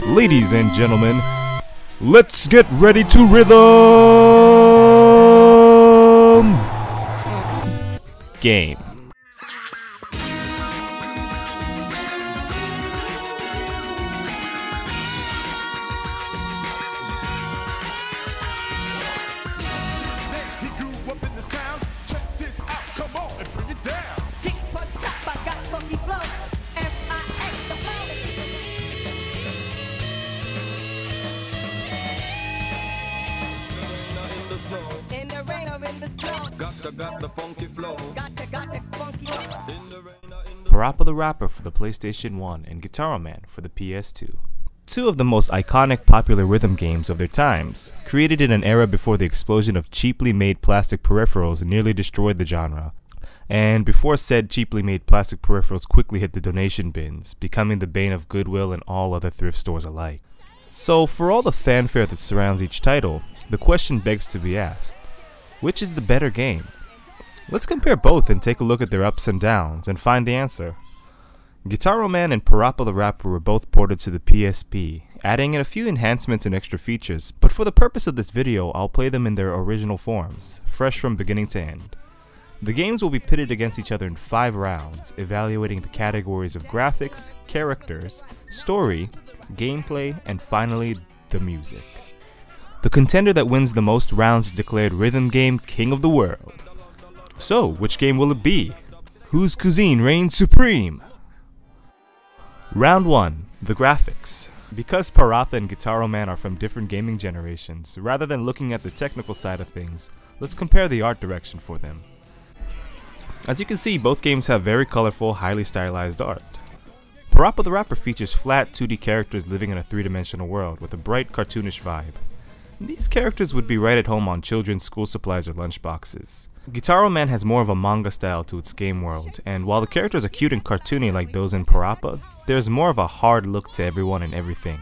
Ladies and gentlemen, let's get ready to rhythm game. Got the funky flow. Parappa the Rapper for the PlayStation 1 and Gitaroo Man for the PS2. Two of the most iconic popular rhythm games of their times, created in an era before the explosion of cheaply made plastic peripherals nearly destroyed the genre, and before said cheaply made plastic peripherals quickly hit the donation bins, becoming the bane of Goodwill and all other thrift stores alike. So for all the fanfare that surrounds each title, the question begs to be asked, which is the better game? Let's compare both and take a look at their ups and downs and find the answer. Gitaroo Man and Parappa the Rapper were both ported to the PSP, adding in a few enhancements and extra features, but for the purpose of this video, I'll play them in their original forms, fresh from beginning to end. The games will be pitted against each other in 5 rounds, evaluating the categories of graphics, characters, story, gameplay, and finally, the music. The contender that wins the most rounds is declared Rhythm Game King of the World. So, which game will it be? Whose cuisine reigns supreme? Round 1. The graphics. Because Parappa and Gitaroo Man are from different gaming generations, rather than looking at the technical side of things, let's compare the art direction for them. As you can see, both games have very colorful, highly stylized art. Parappa the Rapper features flat 2D characters living in a 3-dimensional world with a bright, cartoonish vibe. These characters would be right at home on children's school supplies or lunchboxes. Gitaroo Man has more of a manga style to its game world, and while the characters are cute and cartoony like those in Parappa, there's more of a hard look to everyone and everything.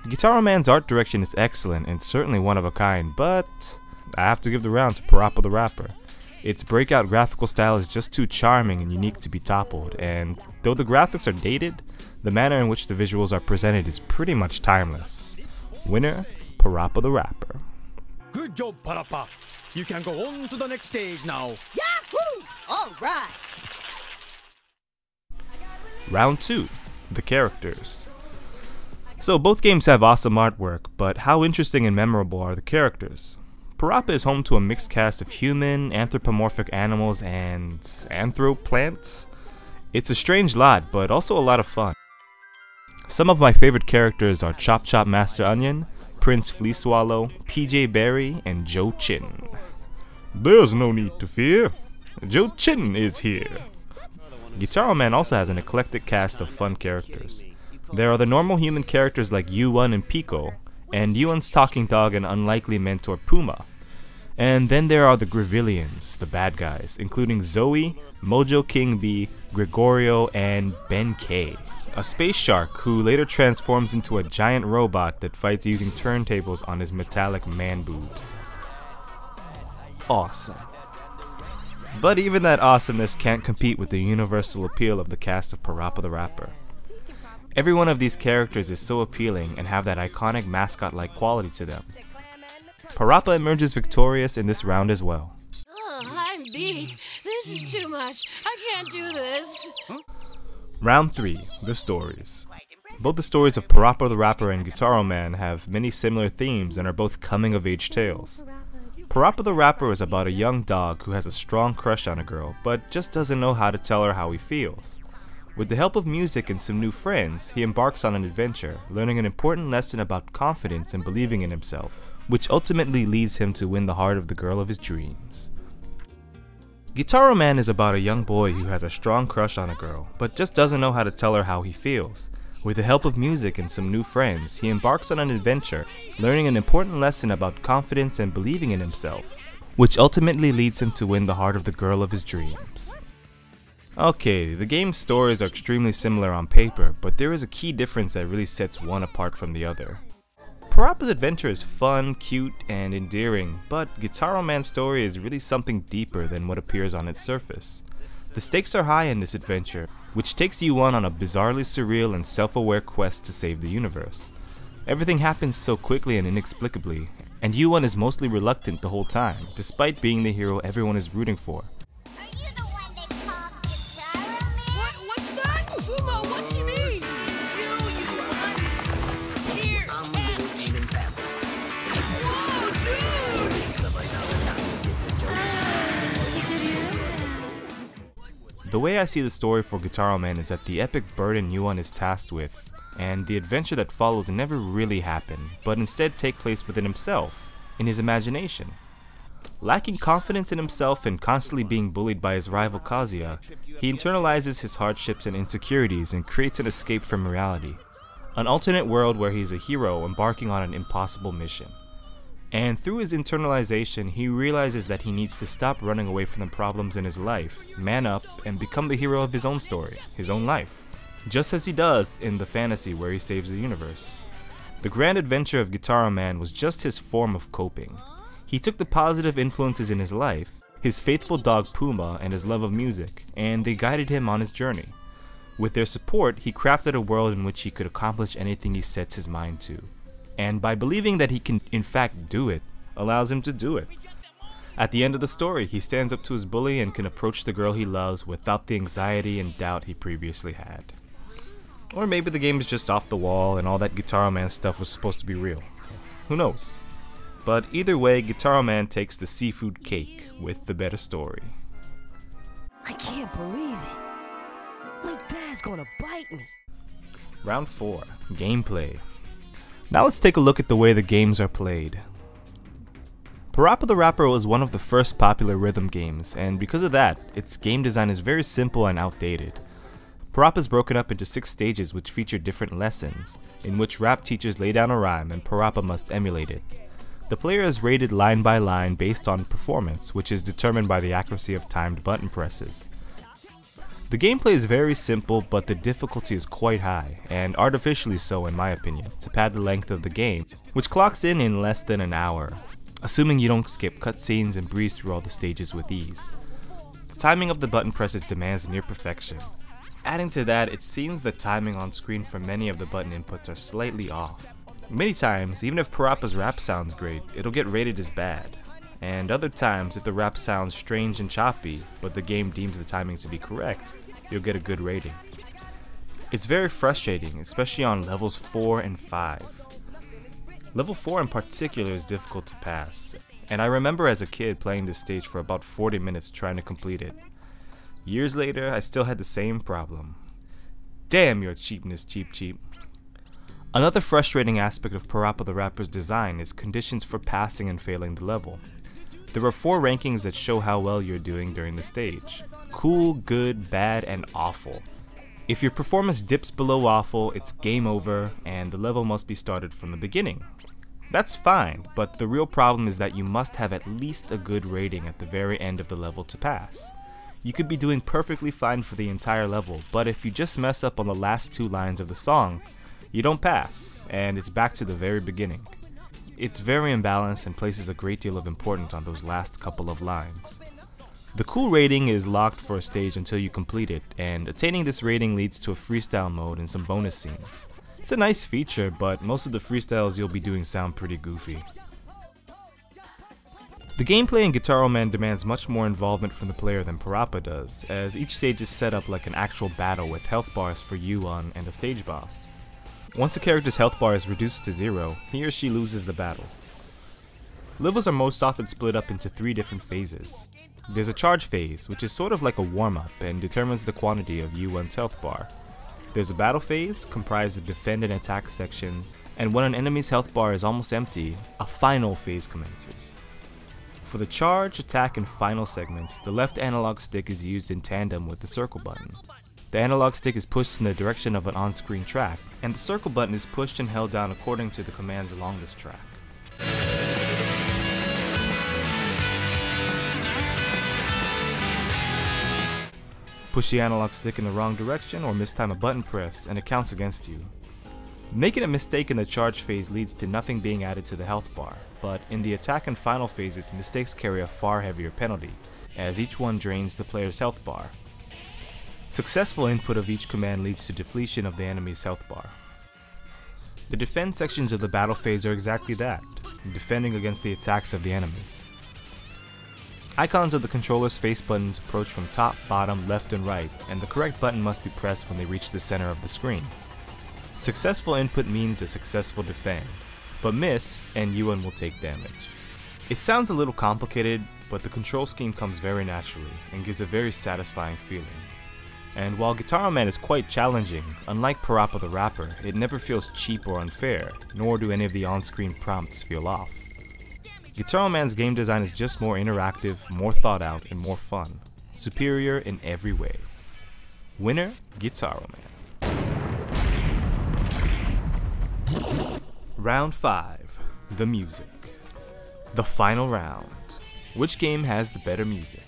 Gitaroo Man's art direction is excellent and certainly one of a kind, but I have to give the round to Parappa the Rapper. Its breakout graphical style is just too charming and unique to be toppled, and though the graphics are dated, the manner in which the visuals are presented is pretty much timeless. Winner, Parappa the Rapper. Good job, Parappa. You can go on to the next stage now. Yahoo! All right. Round 2. The characters. So both games have awesome artwork, but how interesting and memorable are the characters? Parappa is home to a mixed cast of human, anthropomorphic animals, and anthroplants. It's a strange lot, but also a lot of fun. Some of my favorite characters are Chop Chop Master Onion, Prince Flea Swallow, PJ Berry, and Joe Chin. There's no need to fear. Joe Chin is here. Gitaroo Man also has an eclectic cast of fun characters. There are the normal human characters like Yuan and Pico, and Yuan's talking dog and unlikely mentor Puma. And then there are the Gravillians, the bad guys, including Zoe, Mojo King B, Gregorio, and Ben K, a space shark who later transforms into a giant robot that fights using turntables on his metallic man boobs. Awesome. But even that awesomeness can't compete with the universal appeal of the cast of Parappa the Rapper. Every one of these characters is so appealing and have that iconic mascot-like quality to them. Parappa emerges victorious in this round as well. Oh, I'm beat. This is too much. I can't do this. Round 3. The stories. Both the stories of Parappa the Rapper and Gitaroo Man have many similar themes and are both coming-of-age tales. Parappa the Rapper is about a young dog who has a strong crush on a girl, but just doesn't know how to tell her how he feels. With the help of music and some new friends, he embarks on an adventure, learning an important lesson about confidence and believing in himself, which ultimately leads him to win the heart of the girl of his dreams. Gitaroo Man is about a young boy who has a strong crush on a girl, but just doesn't know how to tell her how he feels. With the help of music and some new friends, he embarks on an adventure, learning an important lesson about confidence and believing in himself, which ultimately leads him to win the heart of the girl of his dreams. Okay, the game's stories are extremely similar on paper, but there is a key difference that really sets one apart from the other. Parappa's adventure is fun, cute, and endearing, but Gitaroo Man's story is really something deeper than what appears on its surface. The stakes are high in this adventure, which takes you on a bizarrely surreal and self-aware quest to save the universe. Everything happens so quickly and inexplicably, and Yuan is mostly reluctant the whole time, despite being the hero everyone is rooting for. Are you the one they call Gitaroo Man? What's that? Uma, what do you mean? Here, The way I see the story for Gitaroo Man is that the epic burden Yuan is tasked with, and the adventure that follows never really happen, but instead take place within himself, in his imagination. Lacking confidence in himself and constantly being bullied by his rival Kazuya, he internalizes his hardships and insecurities and creates an escape from reality. An alternate world where he's a hero embarking on an impossible mission. And through his internalization, he realizes that he needs to stop running away from the problems in his life, man up, and become the hero of his own story, his own life. Just as he does in the fantasy where he saves the universe. The grand adventure of Gitaroo Man was just his form of coping. He took the positive influences in his life, his faithful dog Puma and his love of music, and they guided him on his journey. With their support, he crafted a world in which he could accomplish anything he sets his mind to. And by believing that he can in fact do it, allows him to do it. At the end of the story, he stands up to his bully and can approach the girl he loves without the anxiety and doubt he previously had. Or maybe the game is just off the wall and all that Gitaroo Man stuff was supposed to be real. Who knows? But either way, Gitaroo Man takes the seafood cake with the better story. I can't believe it. My dad's gonna bite me. Round 4. Gameplay. Now let's take a look at the way the games are played. Parappa the Rapper was one of the first popular rhythm games, and because of that, its game design is very simple and outdated. Parappa is broken up into 6 stages which feature different lessons, in which rap teachers lay down a rhyme and Parappa must emulate it. The player is rated line by line based on performance, which is determined by the accuracy of timed button presses. The gameplay is very simple, but the difficulty is quite high, and artificially so in my opinion, to pad the length of the game, which clocks in less than an hour, assuming you don't skip cutscenes and breeze through all the stages with ease. The timing of the button presses demands near perfection. Adding to that, it seems the timing on screen for many of the button inputs are slightly off. Many times, even if Parappa's rap sounds great, it'll get rated as bad. And other times, if the rap sounds strange and choppy, but the game deems the timing to be correct, you'll get a good rating. It's very frustrating, especially on levels 4 and 5. Level 4 in particular is difficult to pass, and I remember as a kid playing this stage for about 40 minutes trying to complete it. Years later, I still had the same problem. Damn your cheapness, cheap. Another frustrating aspect of Parappa the Rapper's design is conditions for passing and failing the level. There are 4 rankings that show how well you're doing during the stage. Cool, good, bad, and awful. If your performance dips below awful, it's game over, and the level must be started from the beginning. That's fine, but the real problem is that you must have at least a good rating at the very end of the level to pass. You could be doing perfectly fine for the entire level, but if you just mess up on the last 2 lines of the song, you don't pass, and it's back to the very beginning. It's very imbalanced and places a great deal of importance on those last couple of lines. The cool rating is locked for a stage until you complete it, and attaining this rating leads to a freestyle mode and some bonus scenes. It's a nice feature, but most of the freestyles you'll be doing sound pretty goofy. The gameplay in Gitaroo Man demands much more involvement from the player than Parappa does, as each stage is set up like an actual battle with health bars for Yuan and a stage boss. Once a character's health bar is reduced to 0, he or she loses the battle. Levels are most often split up into 3 different phases. There's a charge phase, which is sort of like a warm-up and determines the quantity of Yuan's health bar. There's a battle phase, comprised of defend and attack sections, and when an enemy's health bar is almost empty, a final phase commences. For the charge, attack, and final segments, the left analog stick is used in tandem with the circle button. The analog stick is pushed in the direction of an on-screen track, and the circle button is pushed and held down according to the commands along this track. Push the analog stick in the wrong direction or mistime a button press and it counts against you. Making a mistake in the charge phase leads to nothing being added to the health bar, but in the attack and final phases, mistakes carry a far heavier penalty, as each one drains the player's health bar. Successful input of each command leads to depletion of the enemy's health bar. The defense sections of the battle phase are exactly that, defending against the attacks of the enemy. Icons of the controller's face buttons approach from top, bottom, left, and right, and the correct button must be pressed when they reach the center of the screen. Successful input means a successful defend, but miss and Yuan will take damage. It sounds a little complicated, but the control scheme comes very naturally and gives a very satisfying feeling. And while Gitaroo Man is quite challenging, unlike Parappa the Rapper, it never feels cheap or unfair, nor do any of the on-screen prompts feel off. Gitaroo Man's game design is just more interactive, more thought out, and more fun. Superior in every way. Winner, Gitaroo Man. Round 5. The music. The final round. Which game has the better music?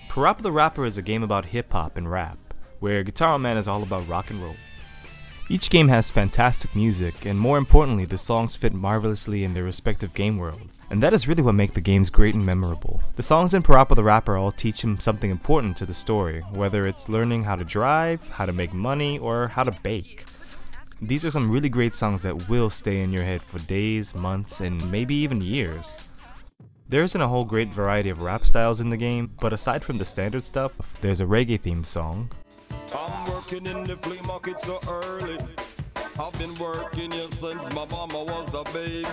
Parappa the Rapper is a game about hip-hop and rap, where Gitaroo Man is all about rock and roll. Each game has fantastic music, and more importantly, the songs fit marvelously in their respective game worlds, and that is really what makes the games great and memorable. The songs in Parappa the Rapper all teach him something important to the story, whether it's learning how to drive, how to make money, or how to bake. These are some really great songs that will stay in your head for days, months, and maybe even years. There isn't a whole great variety of rap styles in the game, but aside from the standard stuff, there's a reggae themed song. I'm working in the flea market so early. I've been working here since my mama was a baby.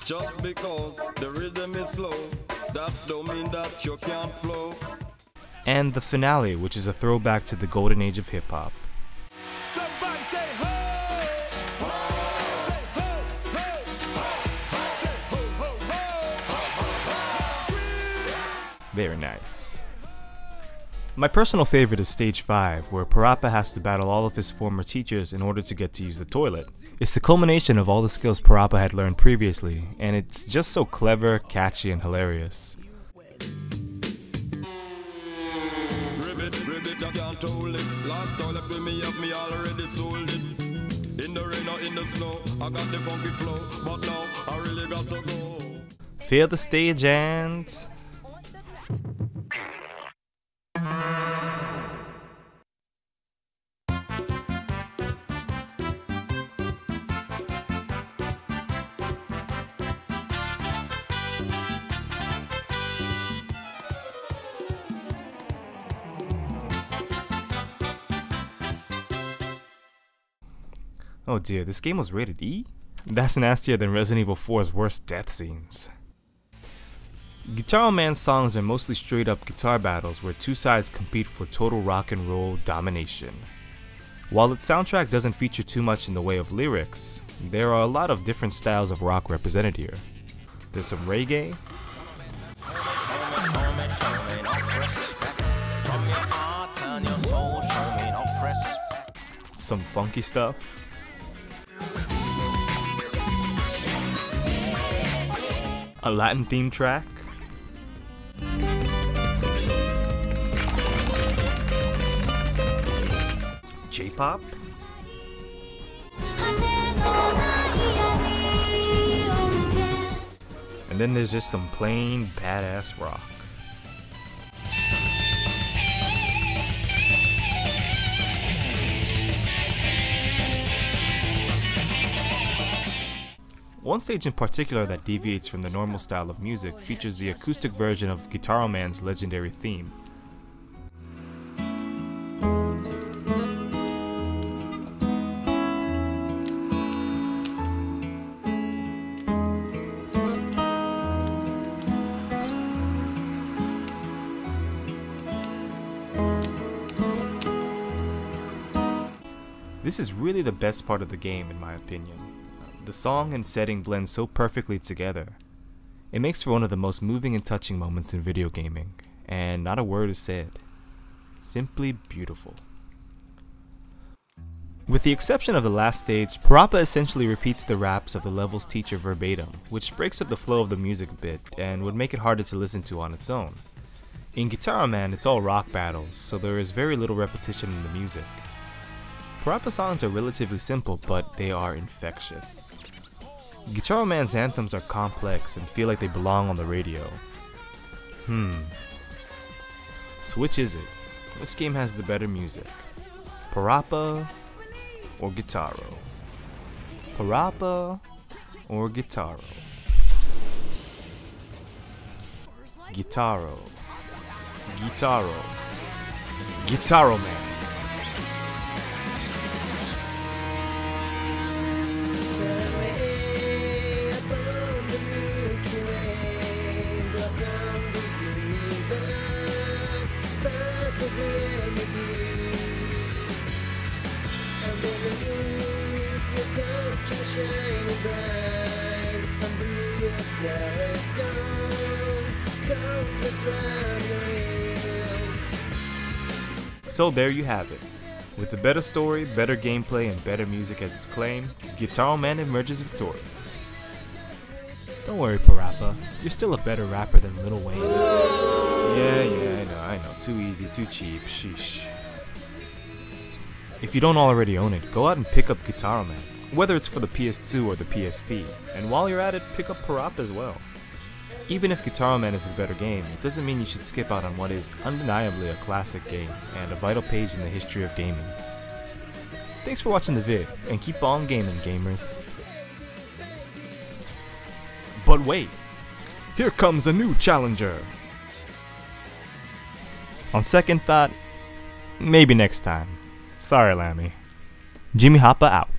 Just because the rhythm is slow, that don't mean that you can't flow. And the finale, which is a throwback to the golden age of hip-hop. Somebody say ho! Ho! Say ho! Ho! Ho! Say ho! Ho! Ho! Scream! Very nice. My personal favorite is Stage 5, where Parappa has to battle all of his former teachers in order to get to use the toilet. It's the culmination of all the skills Parappa had learned previously, and it's just so clever, catchy, and hilarious. Ribbit, I can't hold it. Last toilet with me up, me already sold it. In the rain or in the snow, I got the funky flow, but now I really got to go. Feel the stage and... Oh dear, this game was rated E? That's nastier than Resident Evil 4's worst death scenes. Gitaroo Man's songs are mostly straight up guitar battles where two sides compete for total rock and roll domination. While its soundtrack doesn't feature too much in the way of lyrics, there are a lot of different styles of rock represented here. There's some reggae, some funky stuff, a Latin themed track, J-pop, and then there's just some plain badass rock. One stage in particular that deviates from the normal style of music features the acoustic version of Gitaroo Man's legendary theme. This is really the best part of the game in my opinion. The song and setting blend so perfectly together. It makes for one of the most moving and touching moments in video gaming, and not a word is said. Simply beautiful. With the exception of the last stage, Parappa essentially repeats the raps of the level's teacher verbatim, which breaks up the flow of the music a bit and would make it harder to listen to on its own. In Gitaroo Man, it's all rock battles, so there is very little repetition in the music. Parappa songs are relatively simple, but they are infectious. Gitaroo Man's anthems are complex and feel like they belong on the radio. So which is it? Which game has the better music? Parappa or Gitaroo? Parappa or Gitaroo? Gitaroo. Gitaroo Man. Shining bright and blue your skeleton, countless labyrinths. So there you have it. With a better story, better gameplay, and better music as its claim, Gitaroo Man emerges victorious. Don't worry, Parappa, you're still a better rapper than Lil Wayne. Yeah, I know, too easy, too cheap, sheesh. If you don't already own it, go out and pick up Gitaroo Man, whether it's for the PS2 or the PSP, and while you're at it, pick up Parappa as well. Even if Gitaroo Man is a better game, it doesn't mean you should skip out on what is undeniably a classic game and a vital page in the history of gaming. Thanks for watching the vid, and keep on gaming, gamers. But wait, here comes a new challenger! On second thought, maybe next time. Sorry, Lammy. Jimmy Hapa out.